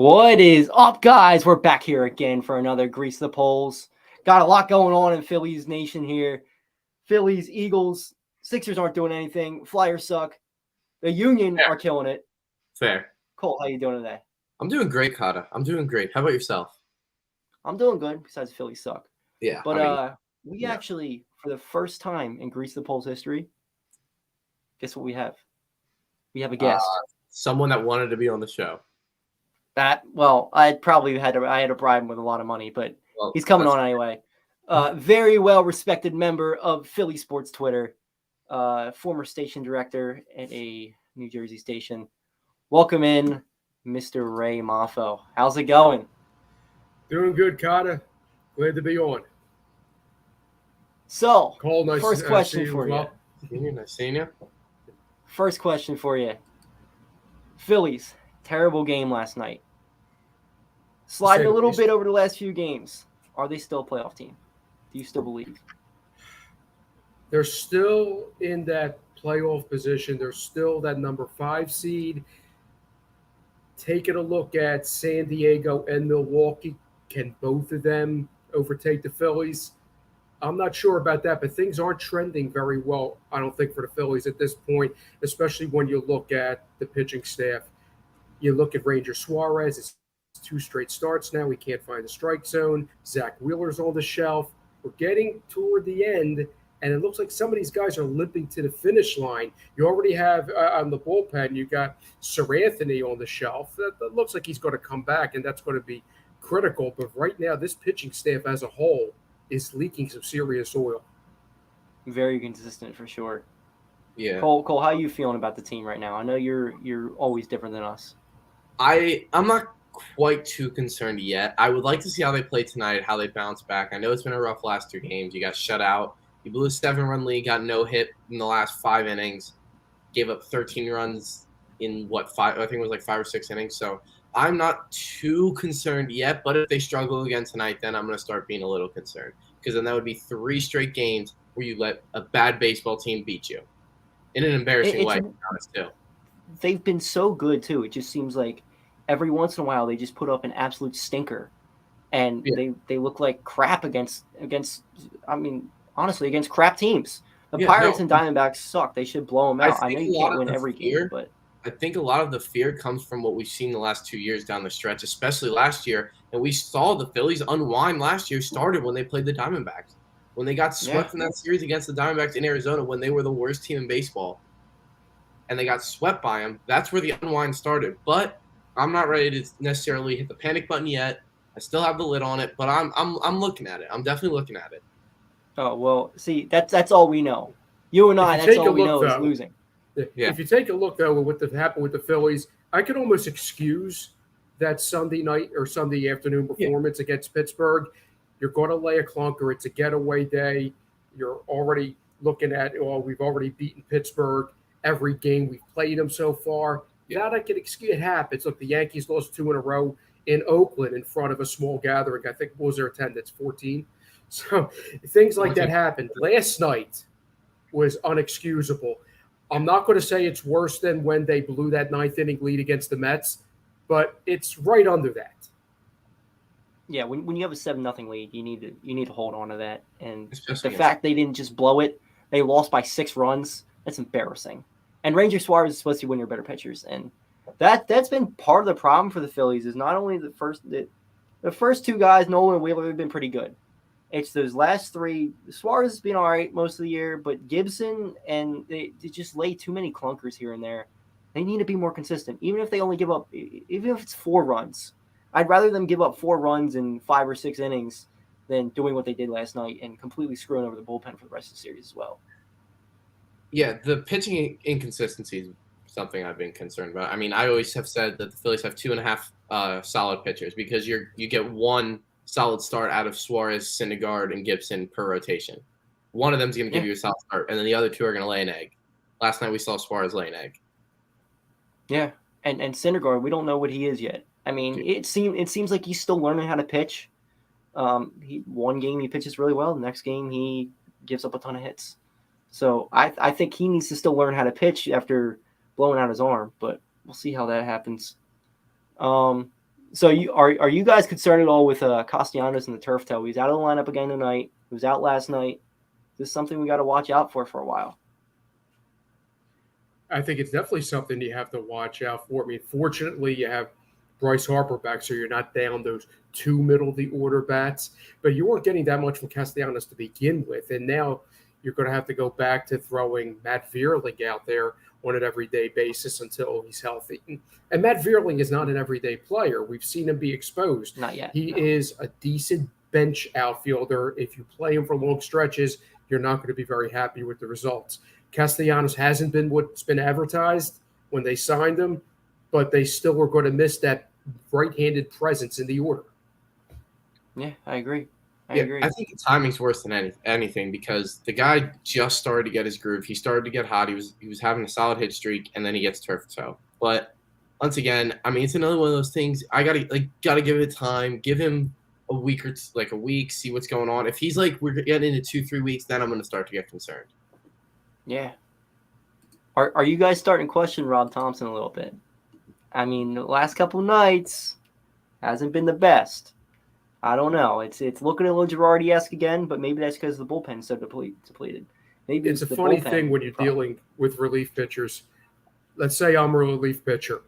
What is up, guys? We're back here again for another Grease the Polls. Got a lot going on in Phillies Nation here. Phillies, Eagles, Sixers aren't doing anything. Flyers suck. The Union are killing it. Fair. Cole, how you doing today? I'm doing great, Cahtah. I'm doing great. How about yourself? I'm doing good, besides Phillies suck. Yeah. But we actually, for the first time in Grease the Polls history, guess what we have? We have a guest. Someone that wanted to be on the show. I had to bribe him with a lot of money, but he's coming on anyway. Very well respected member of Philly Sports Twitter, former station director at a New Jersey station. Welcome in, Mr. Ray Moffo. How's it going? Doing good, Cahtah. Glad to be on. So, Cole, nice first question for you. Nice seeing you. First question for you. Phillies, terrible game last night. Sliding a little bit over the last few games. Are they still a playoff team? Do you still believe? They're still in that playoff position. They're still that number 5 seed. Taking a look at San Diego and Milwaukee, can both of them overtake the Phillies? I'm not sure about that, but things aren't trending very well, I don't think, for the Phillies at this point, especially when you look at the pitching staff. You look at Ranger Suarez, it's 2 straight starts now. We can't find the strike zone. Zach Wheeler's on the shelf. We're getting toward the end, and it looks like some of these guys are limping to the finish line. You already have on the bullpen, you got Sir Anthony on the shelf. That looks like he's going to come back, and that's going to be critical. But right now, this pitching staff as a whole is leaking some serious oil. Very consistent for sure. Yeah. Cole, how are you feeling about the team right now? I know you're always different than us. I'm not quite too concerned yet. I would like to see how they play tonight, how they bounce back. I know it's been a rough last 2 games. You got shut out. You blew a 7-run lead, got no hit in the last 5 innings, gave up 13 runs in 5? I think it was like 5 or 6 innings. So I'm not too concerned yet. But if they struggle again tonight, then I'm going to start being a little concerned, because then that would be 3 straight games where you let a bad baseball team beat you in an embarrassing way. To be honest, too. They've been so good too. It just seems like every once in a while they just put up an absolute stinker, and they look like crap against honestly against crap teams. The Pirates and Diamondbacks suck. They should blow them out. I know you can't win every game, but I think a lot of the fear comes from what we've seen the last 2 years down the stretch, especially last year. And we saw the Phillies unwind last year started when they played the Diamondbacks. When they got swept in that series against the Diamondbacks in Arizona, when they were the worst team in baseball, and they got swept by them, that's where the unwind started. But I'm not ready to necessarily hit the panic button yet. I still have the lid on it, but I'm looking at it. I'm definitely looking at it. Oh, well, see, that's all we know. You and I, that's all we know is losing. Yeah. If you take a look, though, at what happened with the Phillies, I could almost excuse that Sunday night or Sunday afternoon performance against Pittsburgh. You're going to lay a clunker. It's a getaway day. You're already looking at, we've already beaten Pittsburgh every game we've played them so far. That I can excuse. It happens. Look, the Yankees lost 2 in a row in Oakland in front of a small gathering. I think, what was their attendance? 14. So things like that happened. Last night was unexcusable. I'm not going to say it's worse than when they blew that 9th inning lead against the Mets, but it's right under that. Yeah, when you have a 7-0 lead, you need to hold on to that. And the fact they didn't just blow it, they lost by 6 runs. That's embarrassing. And Ranger Suarez is supposed to win your better pitchers, and that's been part of the problem for the Phillies. Is not only the first 2 guys, Nolan and Wheeler, have been pretty good. It's those last 3. Suarez has been all right most of the year, but Gibson and they just lay too many clunkers here and there. They need to be more consistent, even if they only give up, even if it's 4 runs. I'd rather them give up 4 runs in 5 or 6 innings than doing what they did last night and completely screwing over the bullpen for the rest of the series as well. Yeah, the pitching inconsistency is something I've been concerned about. I mean, I always have said that the Phillies have 2.5 solid pitchers, because you get 1 solid start out of Suarez, Syndergaard, and Gibson per rotation. One of them is going to give you a solid start, and then the other 2 are going to lay an egg. Last night we saw Suarez lay an egg. Yeah, and Syndergaard, we don't know what he is yet. I mean, it seems like he's still learning how to pitch. One game he pitches really well, the next game he gives up a ton of hits. So I think he needs to still learn how to pitch after blowing out his arm, but we'll see how that happens. So are you guys concerned at all with Castellanos and the turf toe? He's out of the lineup again tonight. He was out last night. This is something we got to watch out for a while. I think it's definitely something you have to watch out for. I mean, fortunately, you have Bryce Harper back, so you're not down those two middle-of-the-order bats. But you weren't getting that much from Castellanos to begin with, and now you're going to have to go back to throwing Matt Vierling out there on an everyday basis until he's healthy. And Matt Vierling is not an everyday player. We've seen him be exposed. Not yet. He is a decent bench outfielder. If you play him for long stretches, you're not going to be very happy with the results. Castellanos hasn't been what's been advertised when they signed him, but they still are going to miss that right-handed presence in the order. Yeah, I agree. I agree. I think the timing's worse than anything because the guy just started to get his groove. He started to get hot. He was having a solid hit streak, and then he gets turf toe. But once again, I mean, it's another one of those things. I gotta give it time. Give him a week or a week. See what's going on. If he's we're getting into 2-3 weeks, then I'm gonna start to get concerned. Yeah. Are you guys starting to question Rob Thompson a little bit? I mean, the last couple of nights hasn't been the best. I don't know. It's looking a little Girardi-esque again, but maybe that's because the bullpen's so depleted. Maybe it's a funny thing when you're dealing with relief pitchers. Let's say I'm a relief pitcher.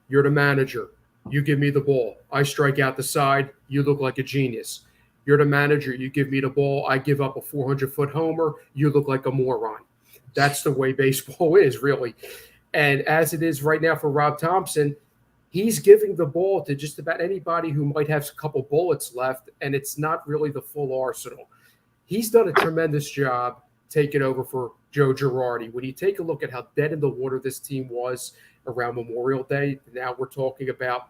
You're the manager. You give me the ball. I strike out the side. You look like a genius. You're the manager. You give me the ball. I give up a 400-foot homer. You look like a moron. That's the way baseball is, really. And as it is right now for Rob Thompson, he's giving the ball to just about anybody who might have a couple bullets left, and it's not really the full arsenal. He's done a tremendous job taking over for Joe Girardi. When you take a look at how dead in the water this team was around Memorial Day, now we're talking about,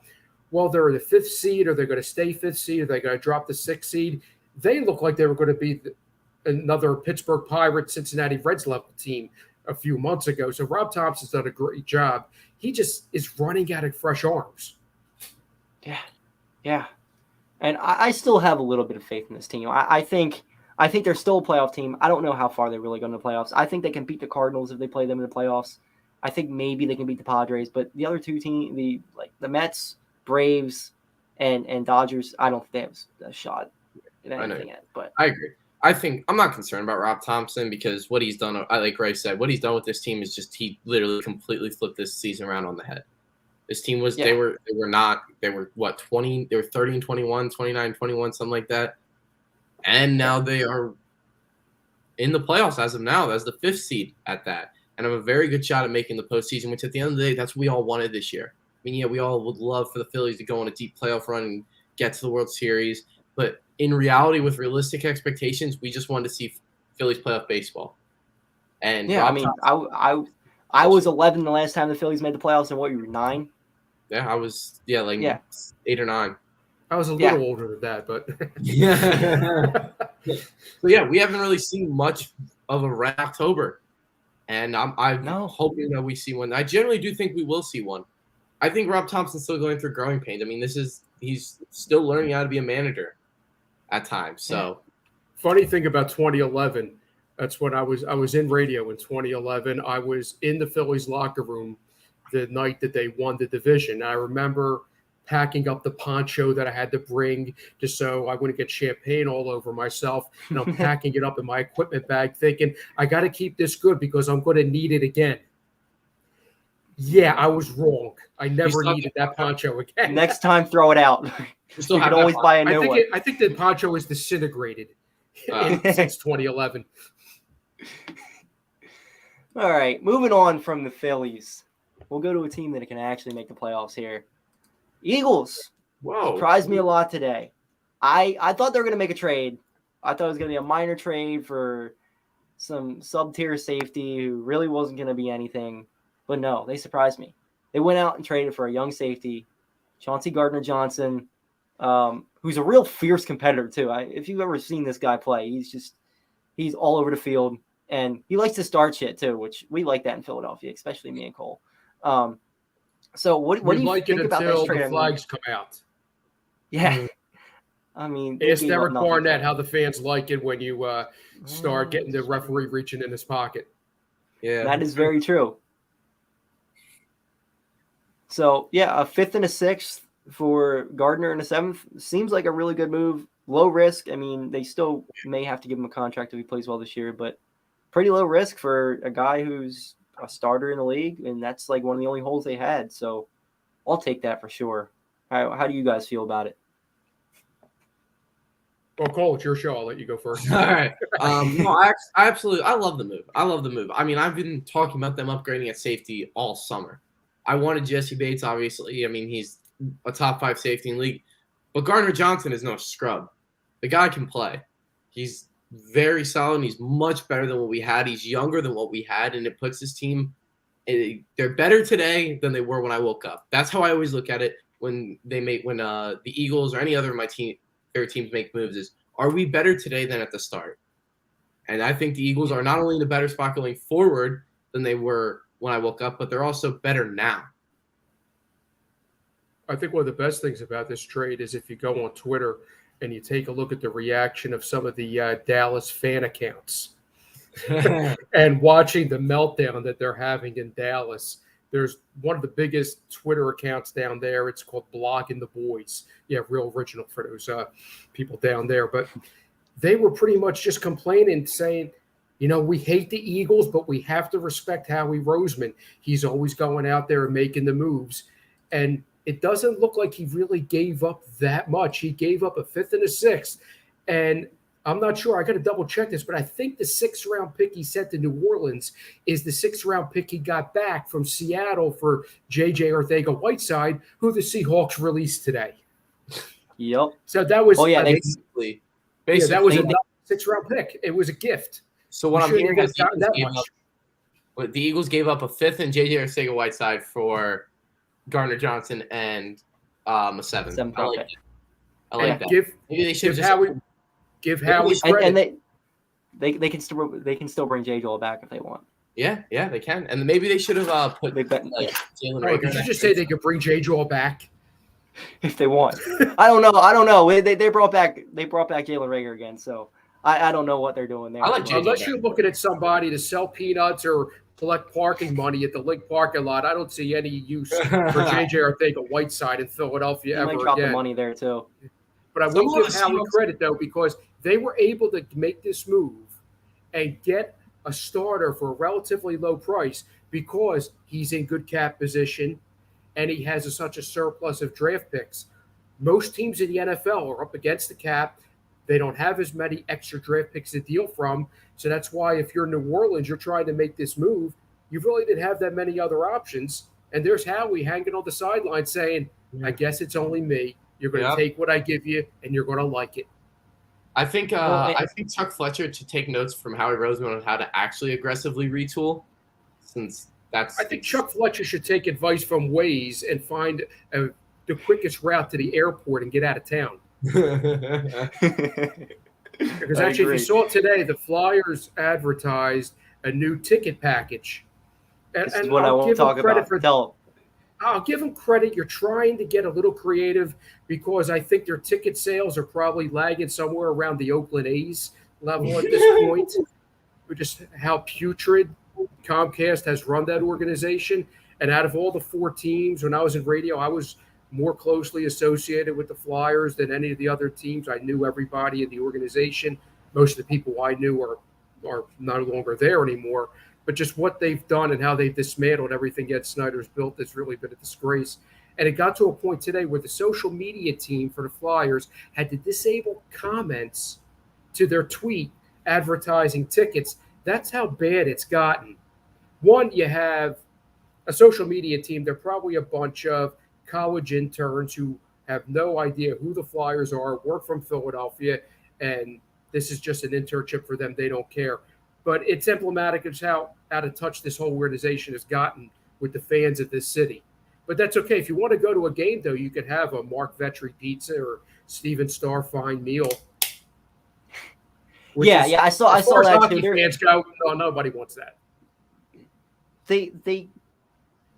well, they're the 5th seed, or they're going to stay 5th seed, or they're going to drop the 6th seed. They look like they were going to be another Pittsburgh Pirates, Cincinnati Reds level team a few months ago. So Rob Thompson's done a great job. He just is running out of fresh arms. Yeah. And I still have a little bit of faith in this team. I think they're still a playoff team. I don't know how far they're really going to the playoffs. I think they can beat the Cardinals if they play them in the playoffs. I think maybe they can beat the Padres, but the other two teams, the Mets, Braves, and Dodgers, I don't think they have a shot at anything yet. But I agree. I think I'm not concerned about Rob Thompson because what he's done, like Ray said, what he's done with this team is just he literally completely flipped this season around on the head. This team was they were 20, they were 30-21, 29-21, something like that. And now they are in the playoffs as of now. That's the 5th seed at that. And have a very good shot at making the postseason, which at the end of the day, that's what we all wanted this year. I mean, yeah, we all would love for the Phillies to go on a deep playoff run and get to the World Series. But in reality, with realistic expectations, we just wanted to see Phillies playoff baseball. And yeah, I was 11 the last time the Phillies made the playoffs, and what, you were 9? Yeah, I was 8 or 9. I was a little older than that, but So yeah, we haven't really seen much of a red October, and I'm hoping that we see one. I generally do think we will see one. I think Rob Thompson's still going through growing pains. I mean, he's still learning how to be a manager at times. So, funny thing about 2011, that's when I was in radio in 2011. I was in the Phillies locker room the night that they won the division. I remember packing up the poncho that I had to bring just so I wouldn't get champagne all over myself. And I'm packing it up in my equipment bag thinking, I got to keep this good because I'm going to need it again. Yeah, I was wrong. I never needed that poncho again. Next time, throw it out. You can always buy a new one. I think the poncho is disintegrated since 2011. All right, moving on from the Phillies. We'll go to a team that can actually make the playoffs here. Eagles. Whoa. Surprised me a lot today. I thought they were going to make a trade. I thought it was going to be a minor trade for some sub-tier safety who really wasn't going to be anything. But no, they surprised me. They went out and traded for a young safety, Chauncey Gardner-Johnson, who's a real fierce competitor too. If you've ever seen this guy play, he's all over the field. And he likes to start shit too, which we like that in Philadelphia, especially me and Cole. So what do you think about this trade? The flags come out. Yeah. I mean, ask Derek Barnett how the fans like it when you start getting the referee reaching in his pocket. Yeah, that is very true. So yeah, a 5th and a 6th for Gardner in the 7th seems like a really good move. Low risk. I mean, they still may have to give him a contract if he plays well this year, but pretty low risk for a guy who's a starter in the league, and that's like one of the only holes they had. So I'll take that for sure. How do you guys feel about it? Well, Cole, it's your show. I'll let you go first. All right. No, I absolutely love the move. I love the move. I mean, I've been talking about them upgrading at safety all summer. I wanted Jesse Bates, obviously. I mean, he's a top 5 safety in the league. But Gardner Johnson is no scrub. The guy can play. He's very solid. He's much better than what we had. He's younger than what we had, and it puts his team – they're better today than they were when I woke up. That's how I always look at it when the Eagles or any other of my favorite teams make moves is, are we better today than at the start? And I think the Eagles are not only in a better spot going forward than they were when I woke up, but they're also better now. I think one of the best things about this trade is if you go on Twitter and you take a look at the reaction of some of the Dallas fan accounts and watching the meltdown that they're having in Dallas. There's one of the biggest Twitter accounts down there. It's called Blogging the Boys. Yeah, real original for those people down there. But they were pretty much just complaining, saying, you know, we hate the Eagles, but we have to respect Howie Roseman. He's always going out there and making the moves. And it doesn't look like he really gave up that much. He gave up a 5th and a 6th. And I'm not sure. I got to double check this, but I think the 6th round pick he sent to New Orleans is the 6th round pick he got back from Seattle for J.J. Arcega-Whiteside, who the Seahawks released today. Yep. So that was basically that was a 6th round pick. It was a gift. So what I'm hearing is the Eagles gave up a 5th and J.J. Arcega-Whiteside for Gardner Johnson and a 7th. I like that. Maybe they should give Howie credit. And they can still bring J. Joel back if they want. Yeah, they can. And maybe they should have put Jalen Reagor. Did you just say they could bring J. Joel back? If they want. I don't know. They brought back Jalen Reagor again, so I don't know what they're doing there. Unless you're looking at somebody to sell peanuts or collect parking money at the Link parking lot, I don't see any use for J.J. Arcega-Whiteside in Philadelphia ever might drop again. the money there too. But I will give Howie credit, though, because they were able to make this move and get a starter for a relatively low price because he's in good cap position and he has such a surplus of draft picks. Most teams in the NFL are up against the cap. They don't have as many extra draft picks to deal from. So that's why if you're New Orleans, you're trying to make this move, you really didn't have that many other options. And there's Howie hanging on the sideline saying, I guess it's only me. You're going to take what I give you, and you're going to like it. I think Chuck Fletcher should take notes from Howie Roseman on how to actually aggressively retool, since that's. I think Chuck Fletcher should take advice from Waze and find the quickest route to the airport and get out of town. Because actually, if you saw it today, the Flyers advertised a new ticket package. This is what I won't talk about. I'll give them credit. You're trying to get a little creative because I think their ticket sales are probably lagging somewhere around the Oakland A's level at this point. But just how putrid Comcast has run that organization. And out of all the 4 teams, when I was in radio, I was more closely associated with the Flyers than any of the other teams. I knew everybody in the organization. Most of the people I knew are no longer there anymore. But just what they've done and how they've dismantled everything Ed Snyder's built has really been a disgrace. And it got to a point today where the social media team for the Flyers had to disable comments to their tweet advertising tickets. That's how bad it's gotten. One, you have a social media team. They're probably a bunch of college interns who have no idea who the Flyers are, work from Philadelphia, and this is just an internship for them. They don't care. But it's emblematic of how out of touch this whole organization has gotten with the fans of this city. But that's okay. If you want to go to a game, though, you could have a Mark Vetri pizza or Steven Starr fine meal. I saw that. Hockey fans go, no, nobody wants that.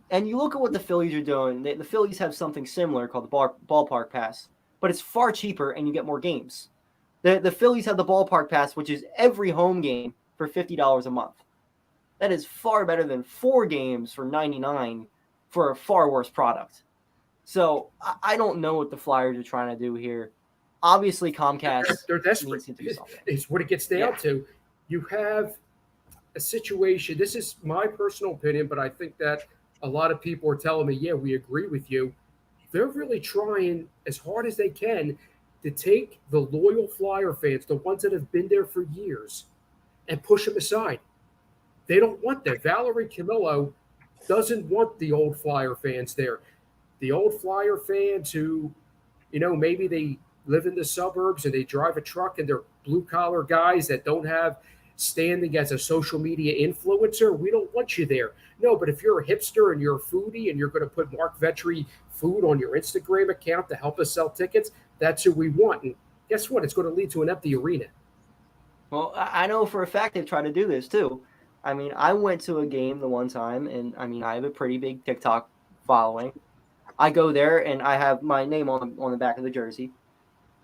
And you look at what the Phillies are doing. The Phillies have something similar called the ballpark pass, but it's far cheaper and you get more games. The Phillies have the ballpark pass, which is every home game for $50 a month. That is far better than 4 games for $99 for a far worse product. So I don't know what the Flyers are trying to do here. Obviously, Comcast they're desperate. needs to do something. It's what it gets down to. You have a situation. This is my personal opinion, but I think that a lot of people are telling me, yeah, we agree with you. They're really trying as hard as they can to take the loyal Flyer fans, the ones that have been there for years, and push them aside. They don't want that. Valerie Camillo doesn't want the old Flyer fans there. The old Flyer fans who, maybe they live in the suburbs and they drive a truck and they're blue-collar guys that don't have standing as a social media influencer. We don't want you there. No, but if you're a hipster and you're a foodie and you're going to put Mark Vetri food on your Instagram account to help us sell tickets, that's who we want. And guess what? It's going to lead to an empty arena. Well, I know for a fact they've tried to do this too. I mean, I went to a game the one time, and I mean, I have a pretty big TikTok following. I go there, and I have my name on the back of the jersey,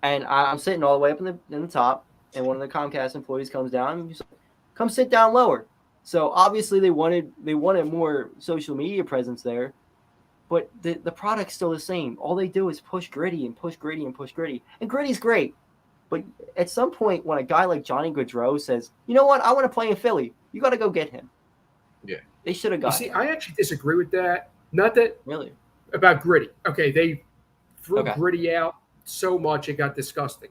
and I'm sitting all the way up in the top, and one of the Comcast employees comes down and he's like, "Come sit down lower." So obviously they wanted more social media presence there, but the product's still the same. All they do is push Gritty and push Gritty and push Gritty, and Gritty's great. But at some point, when a guy like Johnny Gaudreau says, "You know what? I want to play in Philly," you got to go get him. Yeah, they should have got him. I actually disagree with that. Not that really about Gritty. Okay, they threw Gritty out so much it got disgusting.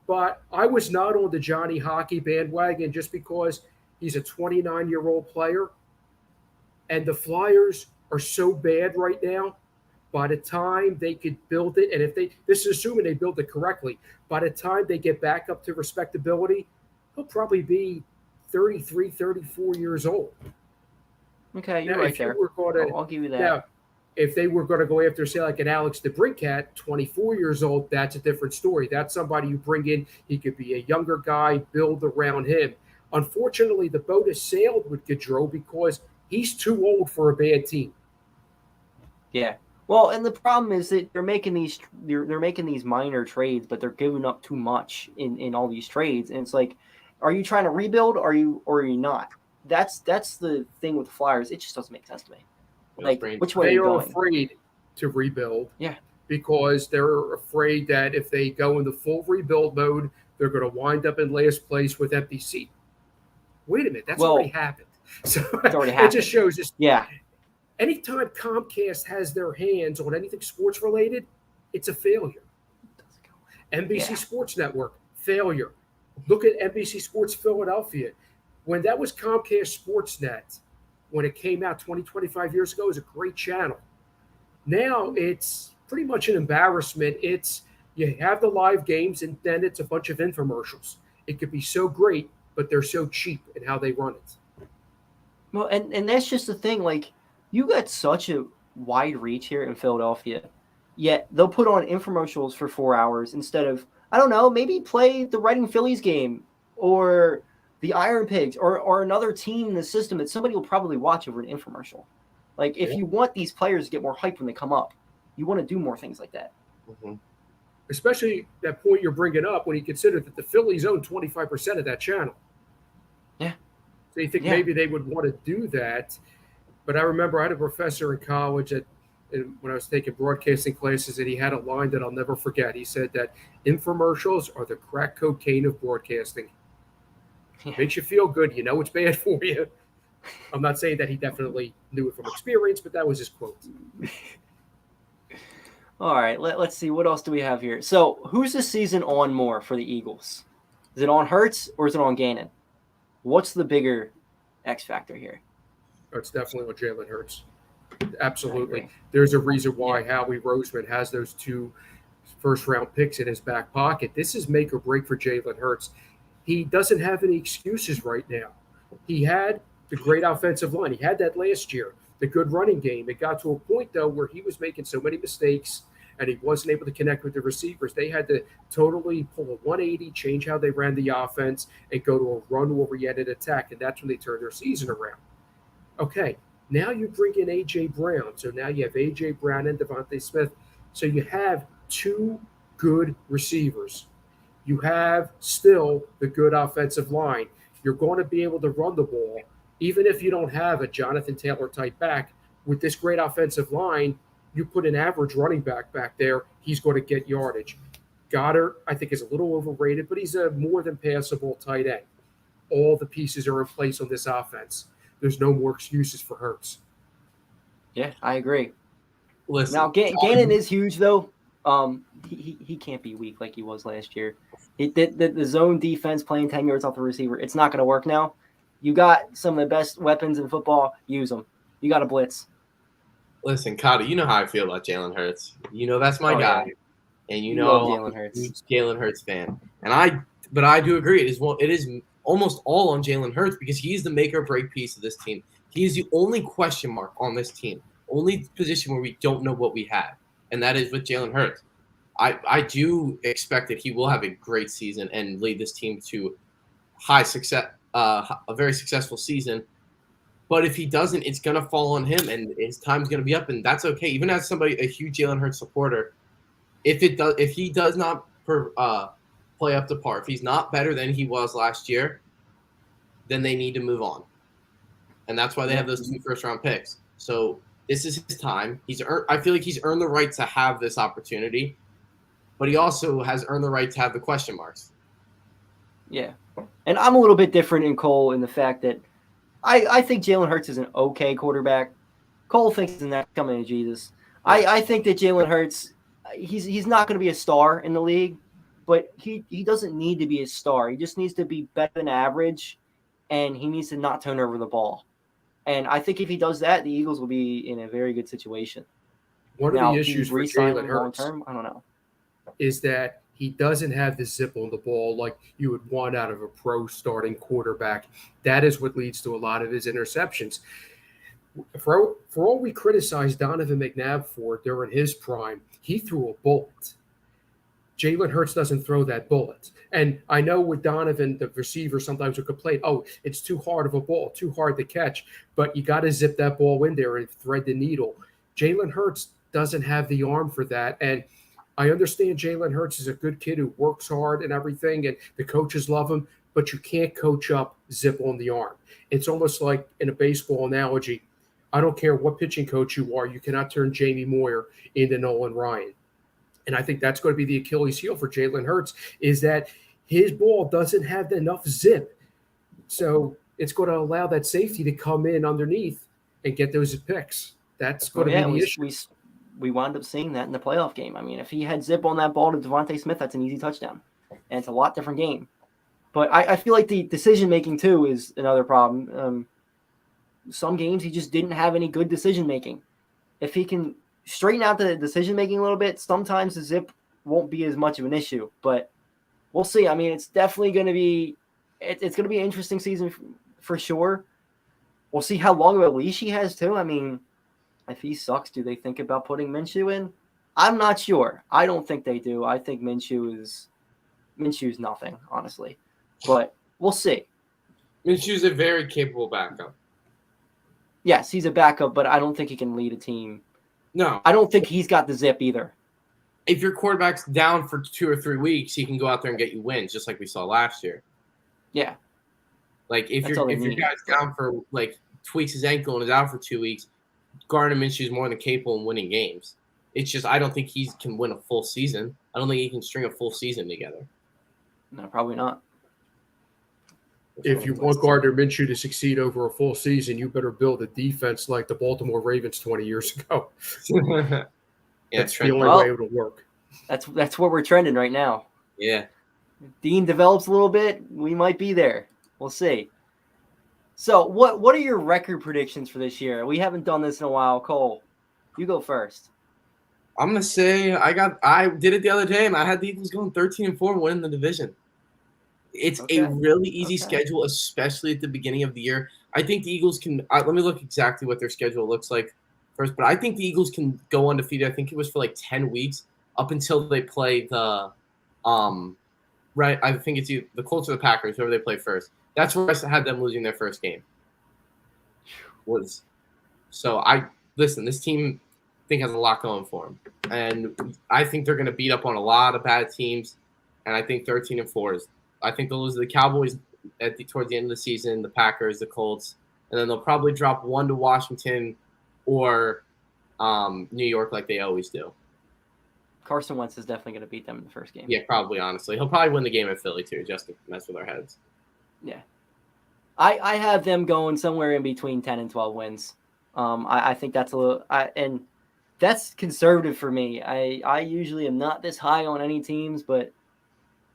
But I was not on the Johnny Hockey bandwagon just because he's a 29-year-old player, and the Flyers are so bad right now. By the time they could build it, and this is assuming they build it correctly, by the time they get back up to respectability, he'll probably be 33, 34 years old. Okay, you're right there. I'll give you that. Now, if they were going to go after, say, like an Alex DeBrincat, 24 years old, that's a different story. That's somebody you bring in. He could be a younger guy, build around him. Unfortunately, the boat has sailed with Gaudreau because he's too old for a bad team. Yeah. Well, and the problem is that they're making these minor trades, but they're giving up too much in all these trades. And it's like, are you trying to rebuild or are you not? That's the thing with the Flyers. It just doesn't make sense to me. Like, which way they are you going? afraid to rebuild. Yeah. Because they're afraid that if they go in the full rebuild mode, they're going to wind up in last place with empty seat. Wait a minute, that's already happened. So it's already happened. It just shows us. Yeah. Anytime Comcast has their hands on anything sports related, it's a failure. NBC Sports Network, failure. Look at NBC Sports Philadelphia. When that was Comcast Sportsnet, when it came out 20, 25 years ago, it was a great channel. Now it's pretty much an embarrassment. You have the live games and then it's a bunch of infomercials. It could be so great, but they're so cheap in how they run it. Well, and that's just the thing. Like, you got such a wide reach here in Philadelphia, yet they'll put on infomercials for 4 hours instead of, I don't know, maybe play the Reading Phillies game or the Iron Pigs or another team in the system that somebody will probably watch over an infomercial. Like, if you want these players to get more hype when they come up, you want to do more things like that. Mm-hmm. Especially that point you're bringing up when you consider that the Phillies own 25% of that channel. Yeah. So you think maybe they would want to do that. But I remember I had a professor in college when I was taking broadcasting classes, and he had a line that I'll never forget. He said that infomercials are the crack cocaine of broadcasting. Yeah. Makes you feel good. You know it's bad for you. I'm not saying that he definitely knew it from experience, but that was his quote. All right, let's see. What else do we have here? So who's this season on more for the Eagles? Is it on Hurts or is it on Gannon? What's the bigger X factor here? It's definitely on Jalen Hurts. Absolutely. There's a reason why Howie Roseman has those 2 first-round picks in his back pocket. This is make or break for Jalen Hurts. He doesn't have any excuses right now. He had the great offensive line. He had that last year, the good running game. It got to a point, though, where he was making so many mistakes and he wasn't able to connect with the receivers. They had to totally pull a 180, change how they ran the offense, and go to a run-oriented attack, and that's when they turned their season around. Okay, now you bring in A.J. Brown. So now you have A.J. Brown and Devontae Smith. So you have 2 good receivers. You have still the good offensive line. You're going to be able to run the ball. Even if you don't have a Jonathan Taylor type back, with this great offensive line, you put an average running back there, he's going to get yardage. Goddard, I think, is a little overrated, but he's a more than passable tight end. All the pieces are in place on this offense. There's no more excuses for Hurts. Yeah, I agree. Listen, now, Gannon is huge, though. He can't be weak like he was last year. The zone defense playing 10 yards off the receiver, it's not going to work now. You got some of the best weapons in football. Use them. You got to blitz. Listen, Cahtah, you know how I feel about Jalen Hurts. You know that's my guy. Yeah. And you know Jalen Hurts. I'm a Jalen Hurts fan. But I do agree. It is almost all on Jalen Hurts because he's the make or break piece of this team. He is the only question mark on this team. Only position where we don't know what we have. And that is with Jalen Hurts. I do expect that he will have a great season and lead this team to high success, a very successful season. But if he doesn't, it's going to fall on him, and his time's going to be up, and that's okay. Even as a huge Jalen Hurts supporter, if he does not play up to par, if he's not better than he was last year, then they need to move on, and that's why they have those 2 first-round picks. So this is his time. I feel like he's earned the right to have this opportunity, but he also has earned the right to have the question marks. Yeah, and I'm a little bit different in Cole in the fact that I think Jalen Hurts is an okay quarterback. Cole thinks he's not coming to Jesus. I think that Jalen Hurts, he's not going to be a star in the league, but he doesn't need to be a star. He just needs to be better than average, and he needs to not turn over the ball. And I think if he does that, the Eagles will be in a very good situation. One of the issues for Jalen Hurts I don't know, is that he doesn't have the zip on the ball like you would want out of a pro starting quarterback. That is what leads to a lot of his interceptions. For all we criticize Donovan McNabb for during his prime, he threw a bullet. Jalen Hurts doesn't throw that bullet. And I know with Donovan, the receiver sometimes would complain, it's too hard of a ball, too hard to catch. But you got to zip that ball in there and thread the needle. Jalen Hurts doesn't have the arm for that. And I understand Jalen Hurts is a good kid who works hard and everything, and the coaches love him, but you can't coach up zip on the arm. It's almost like in a baseball analogy, I don't care what pitching coach you are, you cannot turn Jamie Moyer into Nolan Ryan. And I think that's going to be the Achilles heel for Jalen Hurts, is that his ball doesn't have enough zip. So it's going to allow that safety to come in underneath and get those picks. That's going to be the issue. We wound up seeing that in the playoff game. I mean, if he had zip on that ball to Devontae Smith, that's an easy touchdown. And it's a lot different game. But I feel like the decision-making, too, is another problem. Some games he just didn't have any good decision-making. If he can straighten out the decision-making a little bit, sometimes the zip won't be as much of an issue. But we'll see. I mean, it's definitely going to be it's going to be an interesting season for sure. We'll see how long of a leash he has, too. I mean, if he sucks, do they think about putting Minshew in? I'm not sure. I don't think they do. I think Minshew's nothing, honestly. But we'll see. Minshew's a very capable backup. Yes, he's a backup, but I don't think he can lead a team. No. I don't think he's got the zip either. If your quarterback's down for 2 or 3 weeks, he can go out there and get you wins, just like we saw last year. Yeah. Like if your guy's down for tweaks his ankle and is out for 2 weeks, Gardner Minshew is more than capable of winning games. It's just I don't think he can win a full season. I don't think he can string a full season together. No, probably not. If you want Gardner Minshew to succeed over a full season, you better build a defense like the Baltimore Ravens 20 years ago. That's the only way it'll work. That's where we're trending right now. Yeah. If Dean develops a little bit, we might be there. We'll see. So what are your record predictions for this year? We haven't done this in a while. Cole, you go first. I'm going to say I did it the other day, and I had the Eagles going 13-4 and winning the division. It's a really easy schedule, especially at the beginning of the year. I think the Eagles can let me look exactly what their schedule looks like first, but I think the Eagles can go undefeated. I think it was for 10 weeks up until they play the right. I think it's either the Colts or the Packers, whoever they play first. That's where I had them losing their first game. This team I think has a lot going for them, and I think they're going to beat up on a lot of bad teams, and I think 13-4 is. I think they'll lose to the Cowboys towards the end of the season, the Packers, the Colts, and then they'll probably drop one to Washington or New York like they always do. Carson Wentz is definitely going to beat them in the first game. Yeah, probably, honestly. He'll probably win the game in Philly, too, just to mess with our heads. Yeah. I have them going somewhere in between 10 and 12 wins. I think that's a little and that's conservative for me. I usually am not this high on any teams, but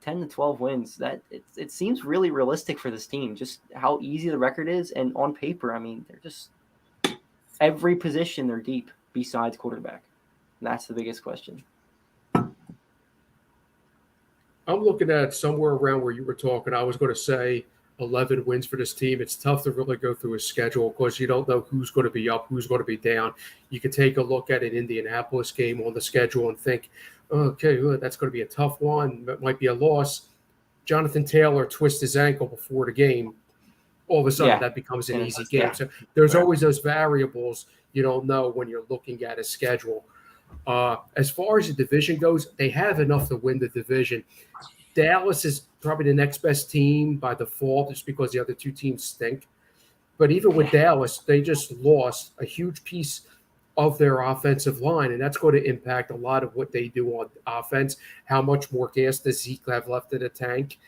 10 to 12 wins, that it seems really realistic for this team, just how easy the record is. And on paper, I mean, they're just every position they're deep besides quarterback. And that's the biggest question. I'm looking at somewhere around where you were talking. I was going to say 11 wins for this team. It's tough to really go through a schedule because you don't know who's going to be up, who's going to be down. You could take a look at an Indianapolis game on the schedule and think, okay, well, that's going to be a tough one. That might be a loss. Jonathan Taylor twists his ankle before the game. All of a sudden, that becomes an easy game. So there's always those variables you don't know when you're looking at a schedule. As far as the division goes, they have enough to win the division. Dallas is probably the next best team by default just because the other two teams stink. But even with Dallas, they just lost a huge piece of their offensive line, and that's going to impact a lot of what they do on offense. How much more gas does Zeke have left in the tank?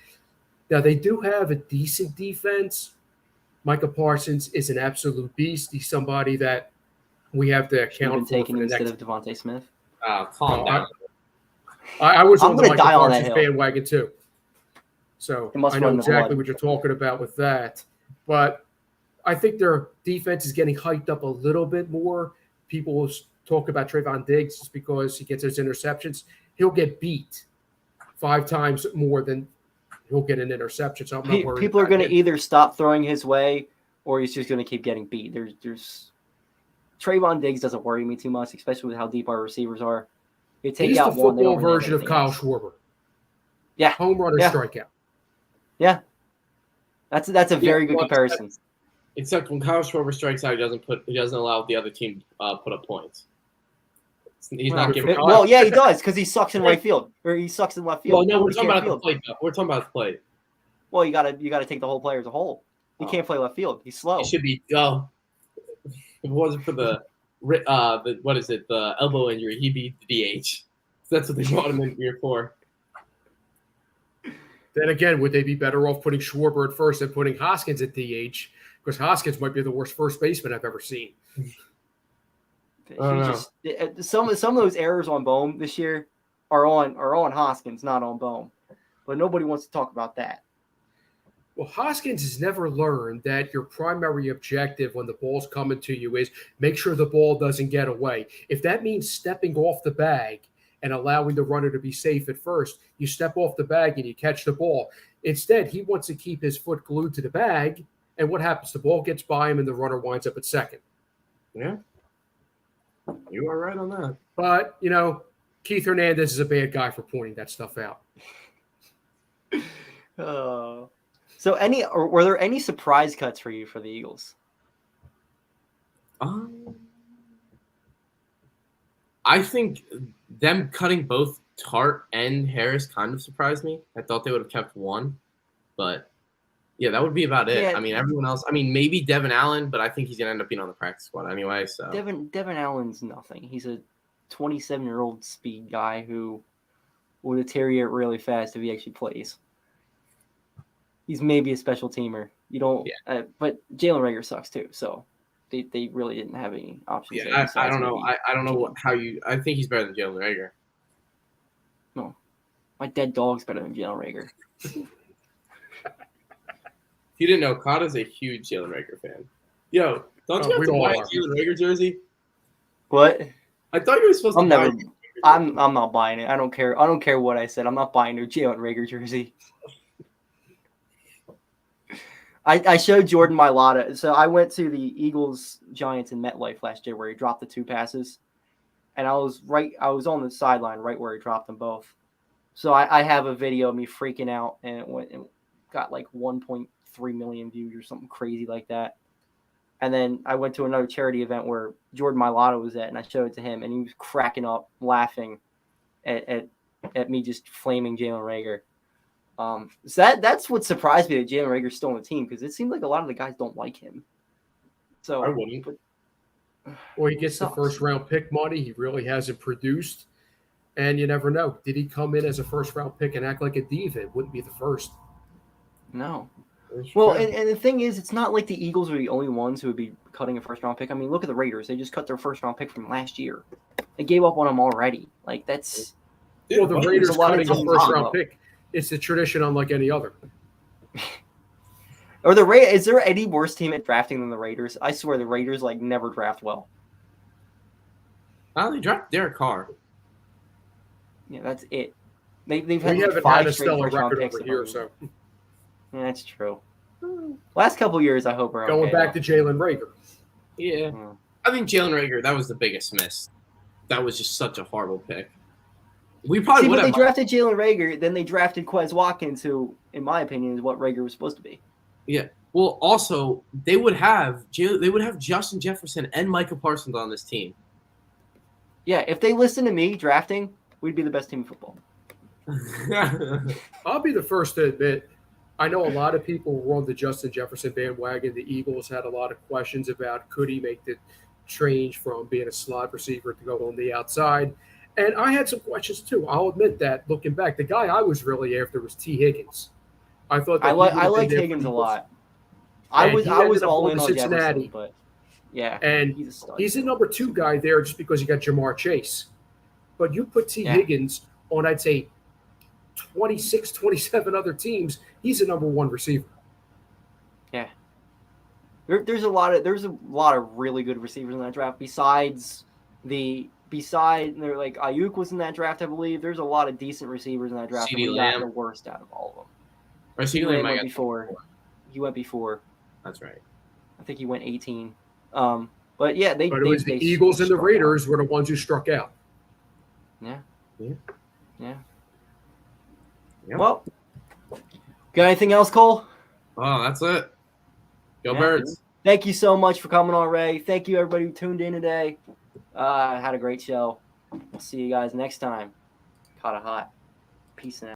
Now, they do have a decent defense. Micah Parsons is an absolute beast. He's somebody that we have to account for the instead next. of Devontae Smith. Calm down. I was on the Micah die Parsons bandwagon too. So I know exactly what you're talking about with that. But I think their defense is getting hyped up a little bit more. People will talk about Trayvon Diggs just because he gets those interceptions. He'll get beat 5 times more than he'll get an interception. So I'm not worried. People are going to either stop throwing his way or he's just going to keep getting beat. There's Trayvon Diggs doesn't worry me too much, especially with how deep our receivers are. You take He's out the football version of Kyle Schwarber. Yeah. Home run or strikeout. Yeah. That's a very good comparison. Except when Kyle Schwarber strikes out, he doesn't allow the other team put up points. He's not giving. Well, yeah, he does because he sucks in right field or he sucks in left field. Well, no, we're talking about the plate. We're talking about the plate. Well, you gotta take the whole player as a whole. He can't play left field. He's slow. He should be. If it wasn't for the elbow injury, he'd be the DH. That's what they brought him in here for. Then again, would they be better off putting Schwarber at first and putting Hoskins at DH? Because Hoskins might be the worst first baseman I've ever seen. Some of those errors on Bohm this year are on Hoskins, not on Bohm. But nobody wants to talk about that. Well, Hoskins has never learned that your primary objective when the ball's coming to you is make sure the ball doesn't get away. If that means stepping off the bag and allowing the runner to be safe at first, you step off the bag and you catch the ball. Instead, he wants to keep his foot glued to the bag, and what happens? The ball gets by him and the runner winds up at second. Yeah. You are right on that. But, Keith Hernandez is a bad guy for pointing that stuff out. So were there any surprise cuts for you for the Eagles? I think them cutting both Tart and Harris kind of surprised me. I thought they would have kept one, but yeah, that would be about it. Yeah. I mean, everyone else. I mean, maybe Devin Allen, but I think he's gonna end up being on the practice squad anyway. So Devin Allen's nothing. He's a 27-year-old speed guy who will deteriorate really fast if he actually plays. He's maybe a special teamer. You don't. Yeah. But Jalen Reagor sucks too. So they really didn't have any options. Yeah, I don't know. I don't know how you. I think he's better than Jalen Reagor. No, my dead dog's better than Jalen Reagor. You didn't know, Cahtah's a huge Jalen Reagor fan. Yo, don't you have to buy a Jalen Reagor jersey? What? I thought you were supposed to buy it. I'm not buying it. I don't care. I don't care what I said. I'm not buying a Jalen Reagor jersey. I showed Jordan my Lotta. So I went to the Eagles Giants in MetLife last year where he dropped the 2 passes. And I was on the sideline right where he dropped them both. So I have a video of me freaking out and it got like 1.3 million views or something crazy like that. And then I went to another charity event where Jordan Mailata was at, and I showed it to him, and he was cracking up, laughing at me just flaming Jalen Reagor. So that's what surprised me that Jalen Reagor's still on the team because it seemed like a lot of the guys don't like him. So I wouldn't. or he gets the first-round pick money. He really hasn't produced, and you never know. Did he come in as a first-round pick and act like a diva? It wouldn't be the first. No. Well, and the thing is, it's not like the Eagles are the only ones who would be cutting a first-round pick. I mean, look at the Raiders. They just cut their first-round pick from last year. They gave up on him already. Like, that's... Well, the Raiders cutting a first-round pick, it's a tradition unlike any other. Or is there any worse team at drafting than the Raiders? I swear the Raiders never draft well. They draft Derek Carr. Yeah, that's it. They've had we haven't had a stellar record over here, so yeah, that's true. Last couple of years, I hope we're going back to Jalen Reagor. Yeah, I think Jalen Reagor, that was the biggest miss. That was just such a horrible pick. We probably would have. They drafted Jalen Reagor, then they drafted Quez Watkins, who, in my opinion, is what Reagor was supposed to be. Yeah. Well, also they would have Justin Jefferson and Micah Parsons on this team. Yeah, if they listen to me drafting, we'd be the best team in football. I'll be the first to admit, I know a lot of people were on the Justin Jefferson bandwagon. The Eagles had a lot of questions about could he make the change from being a slot receiver to go on the outside. And I had some questions too. I'll admit that looking back, the guy I was really after was T. Higgins. I thought that I liked Higgins a lot. I was all in on Cincinnati, Jefferson, but yeah, and he's the number 2 guy there just because you got Jamar Chase. But you put T. Higgins on, I'd say, 26, 27 other teams, he's a number 1 receiver. Yeah. There's a lot of really good receivers in that draft. Besides Ayuk was in that draft, I believe. There's a lot of decent receivers in that draft. CeeDee Lamb, the worst out of all of them. Or CeeDee Lamb went before. He went before. That's right. I think he went 18. But yeah, it was the Eagles and the Raiders were the ones who struck out. Yeah. Yep. Well, got anything else, Cole? Oh, that's it. Go Birds. Thank you so much for coming on, Ray. Thank you, everybody who tuned in today. Had a great show. We'll see you guys next time. Cahtah hot. Peace out.